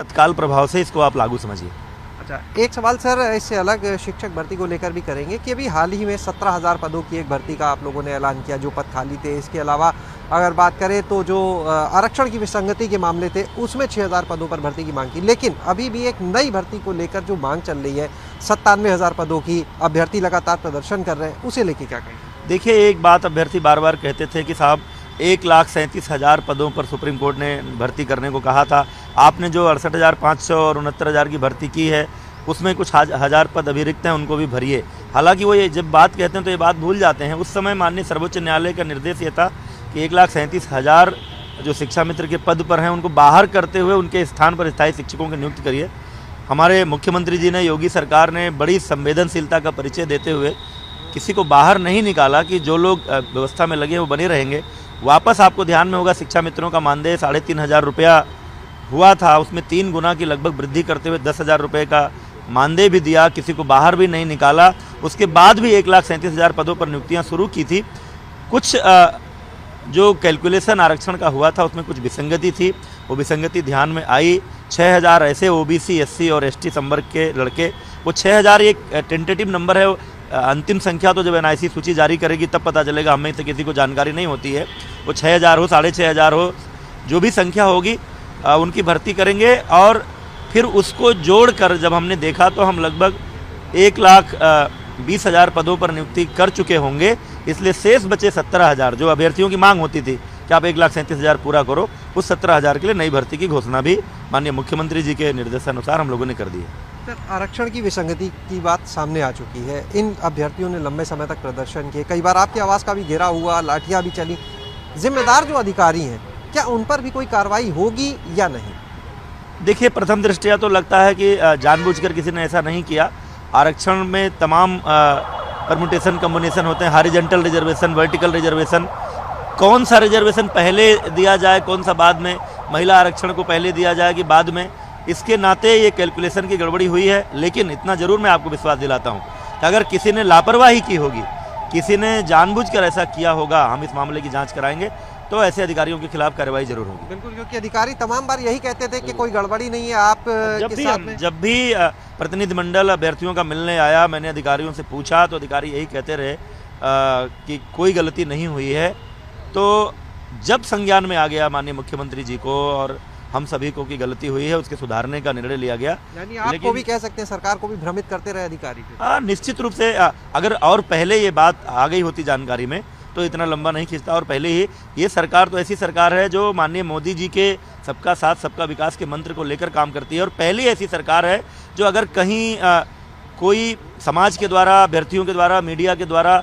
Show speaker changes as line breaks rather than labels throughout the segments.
तत्काल प्रभाव से इसको आप लागू समझिए।
अच्छा, एक सवाल सर इससे अलग शिक्षक भर्ती को लेकर भी करेंगे कि अभी हाल ही में 17,000 पदों की एक भर्ती का आप लोगों ने ऐलान किया, जो पद खाली थे। इसके अलावा अगर बात करें तो जो आरक्षण की विसंगति के मामले थे उसमें 6,000 पदों पर भर्ती की मांग की, लेकिन अभी भी एक नई भर्ती को लेकर जो मांग चल रही है 97,000 पदों की, अभ्यर्थी लगातार प्रदर्शन कर रहे हैं, उसे लेके क्या कहेंगे?
देखिए, एक बात अभ्यर्थी बार बार कहते थे कि साहब 1,37,000 पदों पर सुप्रीम कोर्ट ने भर्ती करने को कहा था। आपने जो 68,500 और 69,000 की भर्ती की है उसमें कुछ हजार पद अभी रिक्त हैं, उनको भी भरिए। हालांकि वो ये जब बात कहते हैं तो ये बात भूल जाते हैं। उस समय माननीय सर्वोच्च न्यायालय का निर्देश ये था कि 1,37,000 जो शिक्षा मित्र के पद पर हैं उनको बाहर करते हुए उनके स्थान पर स्थायी शिक्षकों की नियुक्ति करिए। हमारे मुख्यमंत्री जी ने, योगी सरकार ने बड़ी संवेदनशीलता का परिचय देते हुए किसी को बाहर नहीं निकाला कि जो लोग व्यवस्था में लगे वो बने रहेंगे। वापस आपको ध्यान में होगा, शिक्षा मित्रों का मानदेय 3,500 रुपया हुआ था, उसमें 3 गुना की लगभग वृद्धि करते हुए 10,000 रुपये का मानदेय भी दिया, किसी को बाहर भी नहीं निकाला। उसके बाद भी 1,37,000 पदों पर नियुक्तियां शुरू की थी। कुछ जो कैलकुलेशन आरक्षण का हुआ था उसमें कुछ विसंगति थी, वो विसंगति ध्यान में आई। 6,000 ऐसे ओबीसी, एससी और एसटी संवर्ग के लड़के, वो 6,000 एक टेंटेटिव नंबर है। अंतिम संख्या तो जब एनआईसी सूची जारी करेगी तब पता चलेगा, हमें से किसी को जानकारी नहीं होती है। वो 6,000 हो, 6,500 हो, जो भी संख्या होगी उनकी भर्ती करेंगे। और फिर उसको जोड़कर जब हमने देखा तो हम लगभग 1,20,000 पदों पर नियुक्ति कर चुके होंगे। इसलिए शेष बचे 17,000 जो अभ्यर्थियों की मांग होती थी कि आप 1,37,000 पूरा करो, उस 17,000 के लिए नई भर्ती की घोषणा भी माननीय मुख्यमंत्री जी के निर्देशानुसार हम लोगों ने कर दी है।
सर, आरक्षण की विसंगति की बात सामने आ चुकी है। इन अभ्यर्थियों ने लंबे समय तक प्रदर्शन किए, कई बार आपके आवास का भी घेरा हुआ, लाठियां भी चली। जिम्मेदार जो अधिकारी हैं, क्या उन पर भी कोई कार्रवाई होगी या नहीं?
देखिए, प्रथम दृष्टया तो लगता है कि जानबूझकर किसी ने ऐसा नहीं किया। आरक्षण में तमाम परम्यूटेशन कम्बिनेशन होते हैं, हॉरिजॉन्टल रिजर्वेशन, वर्टिकल रिजर्वेशन। कौन सा रिजर्वेशन पहले दिया जाए, कौन सा बाद में, महिला आरक्षण को पहले दिया जाए कि बाद में, इसके नाते ये कैलकुलेशन की गड़बड़ी हुई है। लेकिन इतना जरूर मैं आपको विश्वास दिलाता हूँ कि अगर किसी ने लापरवाही की होगी, किसी ने जानबूझकर ऐसा किया होगा, हम इस मामले की जाँच कराएंगे, तो ऐसे अधिकारियों के खिलाफ कार्रवाई जरूर होगी।
बिल्कुल, क्योंकि अधिकारी तमाम बार यही कहते थे कि कोई गड़बड़ी नहीं है। आप
जब भी प्रतिनिधिमंडल अभ्यर्थियों का मिलने आया, मैंने अधिकारियों से पूछा तो अधिकारी यही कहते रहे कि कोई गलती नहीं हुई है। तो जब संज्ञान में आ गया माननीय मुख्यमंत्री जी को और हम सभी को की गलती हुई है, उसके सुधारने का निर्णय लिया गया।
यानी आपको भी कह सकते हैं सरकार को भी भ्रमित करते रहे अधिकारी?
निश्चित रूप से अगर और पहले ये बात आ गई होती जानकारी में तो इतना लंबा नहीं खींचता। और पहले ही ये सरकार तो ऐसी सरकार है जो माननीय मोदी जी के सबका साथ सबका विकास के मंत्र को लेकर काम करती है। और पहली ऐसी सरकार है जो अगर कहीं कोई समाज के द्वारा, अभ्यर्थियों के द्वारा, मीडिया के द्वारा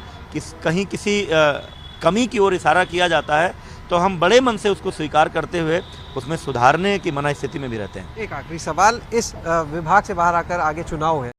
कहीं किसी कमी की ओर इशारा किया जाता है तो हम बड़े मन से उसको स्वीकार करते हुए उसमें सुधारने की मना स्थिति में भी रहते हैं।
एक आखिरी सवाल, इस विभाग से बाहर आकर आगे चुनाव है,